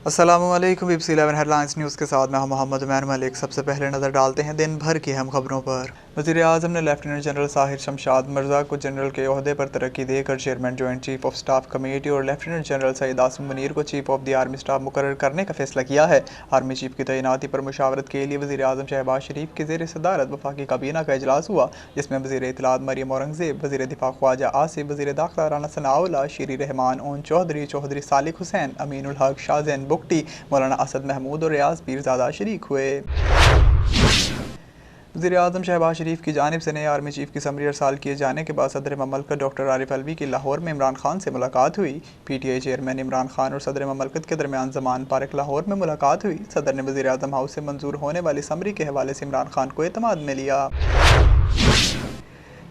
अस्सलामुअलैकुम। BBC 11 headlines news के साथ मैं हूं मोहम्मद उमैर मलिक। सबसे पहले नज़र डालते हैं दिन भर की अहम खबरों पर। वज़ीर आज़म ने लेफ्टिनेंट जनरल साहिर शमशाद मिर्ज़ा को जनरल के ओहदे पर तरक्की देकर chairman joint chief of staff committee और लेफ्टिनेंट जनरल सईद आसिम मुनीर को chief of the army staff मुकर्रर करने का फैसला किया है। आर्मी चीफ की तैनाती पर मुशावरत के लिए वज़ीर आज़म शहबाज शरीफ के ज़ेर सदारत वफाकी काबीना का इजलास हुआ, जिसमें वज़ीर इत्तलात मरियम औरंगज़ेब, वज़ीर दिफा ख्वाजा आसिफ, वज़ीर दाखिला राना सनाउल्लाह, शीरी रहमान, ओन चौधरी, चौधरी सालिक हुसैन, अमीनुल हक, शाहजैन बुगटी, मौलाना असद महमूद और रियाज पीरज़ादा शरीक हुए। वज़ीर आज़म शहबाज शरीफ की जानिब से नए आर्मी चीफ की समरी अरसाल किए जाने के बाद सदर ममलकत डॉक्टर आरिफ अलवी की लाहौर में इमरान खान से मुलाकात हुई। PTI चेयरमैन इमरान खान और सदर ममलकत के दरमियान ज़मान पार्क लाहौर में मुलाकात हुई। सदर ने वज़ीर आज़म हाउस से मंजूर होने वाली समरी के हवाले से इमरान खान को एतमाद में लिया।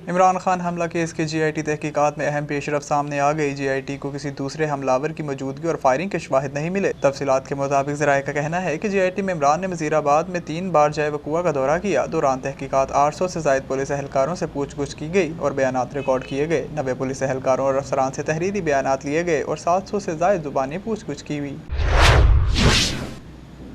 इमरान खान हमला केस के GIT तहकीकात में अहम पेशरफ्त सामने आ गई। GIT को किसी दूसरे हमलावर की मौजूदगी और फायरिंग के शवाहिद नहीं मिले। तफसीलात के मुताबिक ज़राए का कहना है कि GIT में इमरान ने वज़ीराबाद में 3 बार जाए वक़ुआ का दौरा किया। दौरान तहकीकात 800 से ज़ायद पुलिस एहलकारों से पूछ गुछ की गई और बयानात रिकॉर्ड किए गए। 90 पुलिस एहलकारों और अफसरान से तहरीरी बयानात लिए गए और 700 से ज़ायद ज़ुबानी पूछ गुछ की हुई।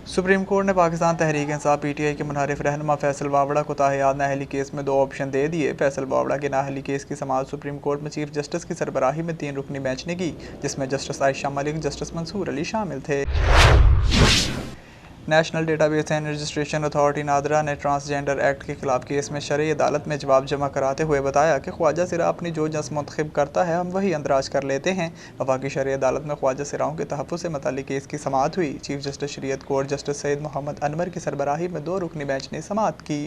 सुप्रीम कोर्ट ने पाकिस्तान तहरीक इंसाफ PTI के मुनहरिफ रहनुमा फैसल वावड़ा को ताहियात नाअहली केस में 2 ऑप्शन दे दिए। फैसल वावड़ा के नाअहली केस की समाअत सुप्रीम कोर्ट में चीफ जस्टिस की सरबराही में 3 रुकनी बेंच ने की, जिसमें जस्टिस आयशा मलिक, जस्टिस मंसूर अली शामिल थे। National database and registration authority NADRA ने ट्रांसजेंडर एक्ट के खिलाफ केस में शरई अदालत में जवाब जमा कराते हुए बताया कि ख्वाजा सिरा अपनी जो जस मुंतखब करता है हम वही अंदराज कर लेते हैं। वफाकी शरई अदालत में ख्वाजा सिराओं के तहफ़्फ़ुज़ से मुतल्लिक़ केस की समाअत हुई। चीफ जस्टिस शरीयत कोर्ट जस्टिस सैयद मोहम्मद अनवर की सरबराही में 2 रुकनी बेंच ने समाअत की।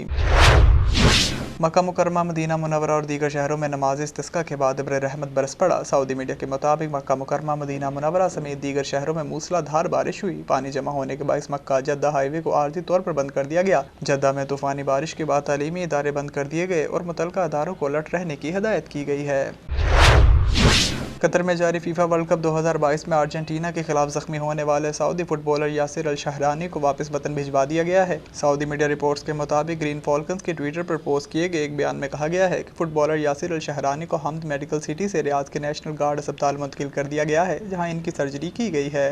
मक्का मुकर्रमा, मदीना मुनव्वरा और दीगर शहरों में नमाज इस्तिस्का के बाद इब्र रहमत बरस पड़ा। सऊदी मीडिया के मुताबिक मक्का मुकर्रमा, मदीना मुनव्वरा समेत दीगर शहरों में मूसलाधार बारिश हुई। पानी जमा होने के बायस मक्का जद्दा हाईवे को आर्जी तौर पर बंद कर दिया गया। जद्दा में तूफानी बारिश के बाद तालीमी इदारे बंद कर दिए गए और मुतल्लिका इदारों को अलर्ट रहने की हिदायत की गई है। कतर में जारी फीफा वर्ल्ड कप 2022 में अर्जेंटीना के खिलाफ जख्मी होने वाले सऊदी फुटबॉलर यासिर अल शहरानी को वापस वतन भिजवा दिया गया है। सऊदी मीडिया रिपोर्ट्स के मुताबिक ग्रीन फॉल्कन्स के ट्विटर पर पोस्ट किए गए एक बयान में कहा गया है कि फुटबॉलर यासिर अल शहरानी को हमद मेडिकल सिटी से रियाद के नेशनल गार्ड अस्पताल मुंतकिल कर दिया गया है, जहां इनकी सर्जरी की गई है।